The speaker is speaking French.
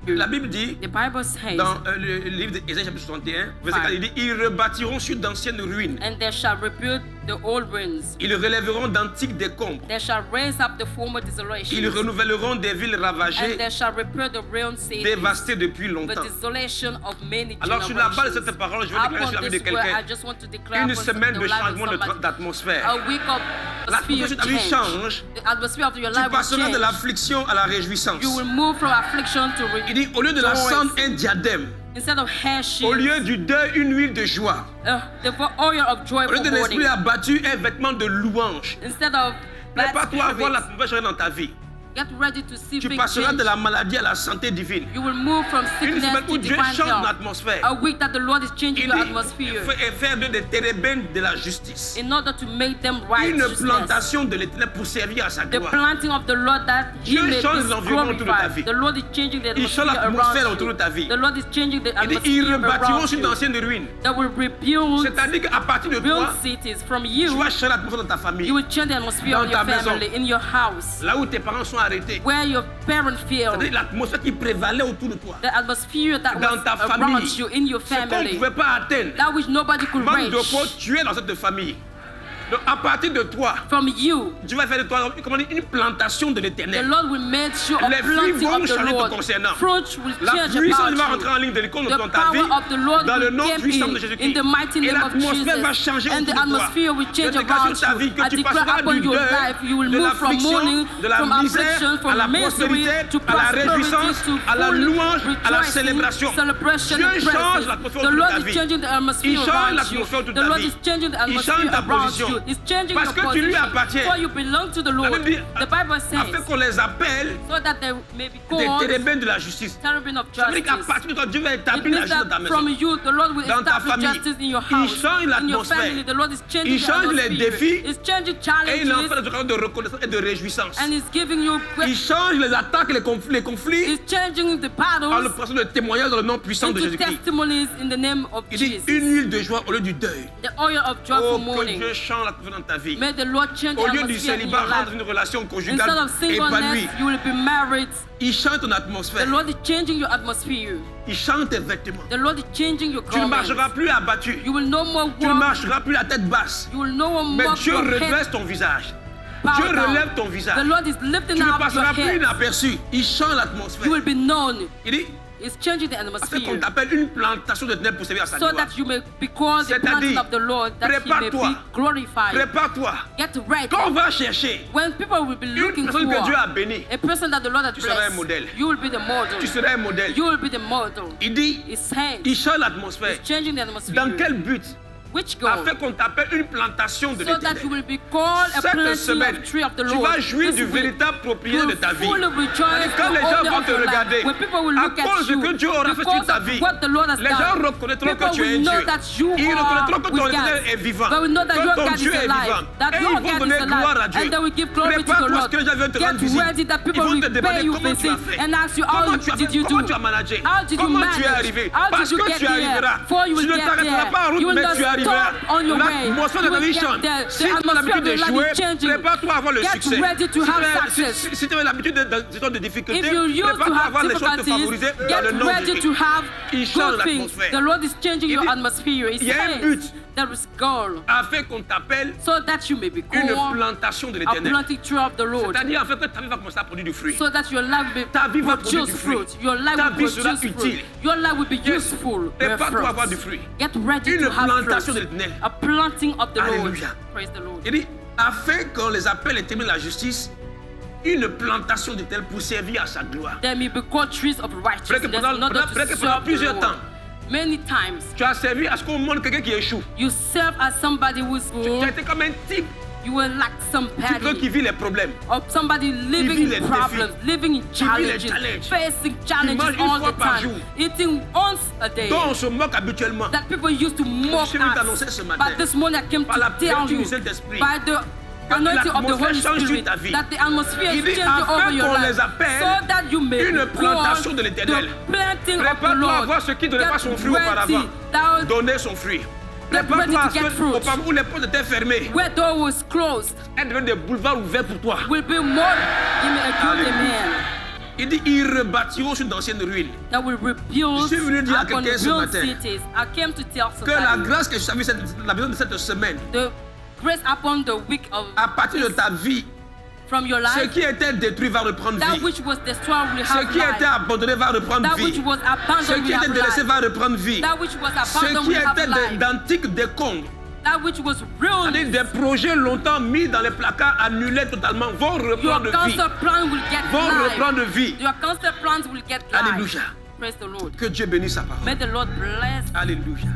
La Bible dit, The Bible says, dans le livre d'Ésaïe chapitre 61, verset 4, il dit, ils rebâtiront sur d'anciennes ruines. and they shall rebuild the old ruins. Ils relèveront d'antiques décombres. They shall raise up the former Ils desolations, renouvelleront des villes and ravagées, they shall repair the ruined cities, dévastées depuis the longtemps. desolation of many Alors sur la base de generations. cette parole, je veux déclarer sur la vie de Upon this word, I quelqu'un just want to declare une upon semaine the de life of changement somebody, d'atmosphère. a week of L'atmosphère de ta vie change. The atmosphere of your Tu life will passeras de change. l'affliction à la réjouissance. You will move from affliction to Il dit, au lieu de la rejoice. cendre, un diadème. Instead of hair Au shields, lieu du deuil, une huile de joie. the oil of joy Au lieu for de l'esprit mourning. abattu, un vêtement de louange. Instead of bad Prépare-toi à voir spirits, l'atmosphère changer dans ta vie. get ready to see Tu big passeras change. de la maladie à la santé divine. You will move from Une sickness semaine to où Dieu divine change health. l'atmosphère. A week that the Lord is changing Il your dit, atmosphere et faire des térébènes de la justice. in order to make them Une righteousness. plantation de l'éternel pour servir à sa The gloire. planting of the Lord that He Dieu may change be l'environnement autour de ta vie. glorified. The Lord is changing the Il change atmosphere l'atmosphère around autour de you. ta vie. The Lord is changing the Il dit, ils atmosphere rebâtiront around sur you. d'anciennes ruines. That will rebuild C'est-à-dire qu'à partir de toi, cities from tu you. vas changer l'atmosphère dans ta famille. You will change the atmosphere Dans of your ta maison. family, in your house, Là où tes parents sont arrêtés. where your parents feel. C'est-à-dire l'atmosphère qui prévalait autour de toi. The atmosphere that Dans was ta around famille. you, in your Ce qu'on ne family, pouvait pas atteindre. that which nobody could Manque de reach. peau, tu es dans cette famille. Donc à partir de toi, From you, Dieu va faire de toi comment dire, une plantation de the l'éternel. Lord will make sure a Les fruits planting vont of the changer te Lord. concernant. Fruit will La change puissance va about rentrer you. en ligne de compte The dans ta vie. power of the Lord Dans le will nom come puissant de in Jésus-Christ. the mighty Et name of l'atmosphère va Jesus. changer And the autour de toi. atmosphere will Je change déclare around sur ta vie you. que I tu declare passeras upon du your deuil, life, you will de move from l'affliction, mourning, de la from misère, affliction, à la from misery prospérité, to à la prosperity, réjouissance, to à la full louange, à la rejoicing, célébration. celebration Dieu and change praise. l'atmosphère The autour de Lord ta is vie. changing the Il atmosphere change around you. l'atmosphère autour de The ta Lord vie. is changing the Il change atmosphere ta around position. you. He's changing Parce your que tu lui position. appartiens. For you belong to the La Lord. Bible dit, The Bible afin says, qu'on les appelle so that they may be des called térébènes de la justice. cherubim of Ça veut dire qu'à justice. partir de toi, Dieu va It établir la means justice dans ta that maison. from you, the Lord will Dans ta establish famille. justice in your Il house, change in your l'atmosphère. family. The Lord is changing Il the change les atmosphere. défis. He's changing Et il en fait challenges, des occasions de reconnaissance et de réjouissance. and He's giving you. Il change les attaques, les conflits He's changing the en le battles passant de témoignages dans le nom puissant de into Jésus-Christ. testimonies in the name of Il dit Jesus. une huile de joie au lieu du deuil. The oil of joy Oh, for que morning. Dieu change l'atmosphère dans ta vie. May the Lord change the Au lieu du atmosphere in célibat, your rendre life. une relation Instead conjugale of épanouie. singleness, you will be married. Il change ton The atmosphère. Lord is changing your atmosphere. Il change tes vêtements. The Lord is changing your Tu ne garments. marcheras plus abattu. You will no more Tu ne walk. marcheras plus la tête basse. You will no more Mais mock Dieu your head redresse ton visage. bowed Dieu down. relève ton visage. The Lord is lifting Tu ne up your passeras plus head. inaperçu. Il change You l'atmosphère. will be known. Il dit, It's changing the afin qu'on atmosphere t'appelle une plantation de ténèbres pour servir à sa so gloire. that you may be called the C'est-à-dire, planting of the Lord, that He may prépare-toi. be glorified. Prépare-toi. Get ready. Quand on va chercher When people will be une looking personne que Dieu for a bénie, a person that the Lord has tu seras un blessed, modèle. you will be the model. tu seras un modèle. You will be the model. Il dit, It's saying, il change l'atmosphère. it's changing the atmosphere. Dans quel but? Which goal? Afin qu'on t'appelle une plantation de So that you l'éternel. will be called a Cette planting semaine, of tree of the tu Lord. vas jouir This du week, véritable propriétaire you de ta vie. will fully rejoice Quand the les gens owner vont of te your life. regarder, When people will à look at cause de you, que Dieu aura fait sur because ta of vie, what the Lord has les gens done, reconnaîtront people que tu es will un know Dieu. that you Ils reconnaîtront que are ton with éternel God. est vivant. They will know that Que your ton God Dieu is est alive. vivant. That Et your ils vont God donner is gloire à alive. Dieu. And they will give glory to the Prépare-toi Lord. parce que les gens viennent te rendre Get visite. ready that Ils people vont will te pay demander you comment tu as visit fait. and ask you how Comment tu as did fait? you Comment do? tu as managé? How did you Comment manage? tu es arrivé? How Parce did you que get tu arriveras. there? Before you Tu will ne get t'arrêteras there. pas en route, You will mais not tu arriveras. stop on your way. L'atmosphère de You ta will vie get change. there. Si The tu as atmosphere l'habitude of de your life jouer, is changing. prépare-toi à avoir le Get succès. ready to have success. Si tu as l'habitude de temps de difficulté, If you used to prépare-toi à have avoir les choses te difficulties, favoriser dans get le nom de ready Jésus. to have Il change good things. l'atmosphère. The Lord is changing your dit, atmosphere. It il y a un says but. there is goal Afin qu'on t'appelle so that you may be une called plantation de a l'éternel. planting tree of the Lord. C'est-à-dire afin que ta vie va commencer à produire du fruit. So that your life will Ta vie va produce produire du fruit. fruit. Your life Ta will vie sera produce utile. fruit. Your life will be Yes. useful. Prépare-toi à avoir du fruit. fruit. Get ready Une to have plantation de fruit. l'éternel. A planting of the Lord. Alléluia. Praise the Lord. Il dit, afin qu'on les appelle les témoins de la justice, une plantation de telle pour servir à sa gloire. There may be called trees of righteousness in order to Pendant serve the plusieurs Lord. temps, Many times tu as servi à ce qu'on montre quelqu'un qui échoue. you serve as somebody who's Tu as été comme un type you will lack qui somebody vit les problèmes. or somebody living vit les in problems, défis. living in vit les challenges, challenges. facing mange challenges une all fois the par time, jour. eating once a day. Dont on se moque habituellement. That people used to mock suis venu t'annoncer ce us. matin, But this morning I came par la to tell vertu you du Saint-Esprit, by the anointing of the l'atmosphère Holy change sur Spirit ta vie. that the atmosphere Il is dit, changing afin over your qu'on life les appelle so that you may une be plantation called de l'éternel. the planting of the Prépare-toi à Lord. voir ce qui ne donnait pas son fruit Get auparavant. ready. Thou Donner son fruit. Get ready Prépare-toi à to ce get fruit. où les portes étaient fermées. where door was closed Elles deviennent des boulevards ouverts pour toi. will be more. Give me a good Alléluia. amen. Il dit, ils rebâtiront sur d'anciennes ruines. that will rebuild Je suis venu dire à upon quelqu'un ce ruined matin cities. I came to tell Que la somebody grâce que je savais la besoin de cette semaine, the grace upon the week of à partir de ta vie, from your ce life, qui était détruit va reprendre that vie. which was destroyed will Ce have qui était life. abandonné va reprendre That which vie. was Ce abandoned qui will était have délaissé life. va reprendre vie. That which was Ce abandoned qui will have était life. d'antique décombres, That which was c'est-à-dire ruined. des projets longtemps mis dans les placards, annulés totalement, vont Your reprendre vie. cancer plan will get Vont life. reprendre vie. Your cancer plans will get life. Alléluia. Praise the Lord. Que Dieu bénisse sa parole. May the Lord bless. Alléluia.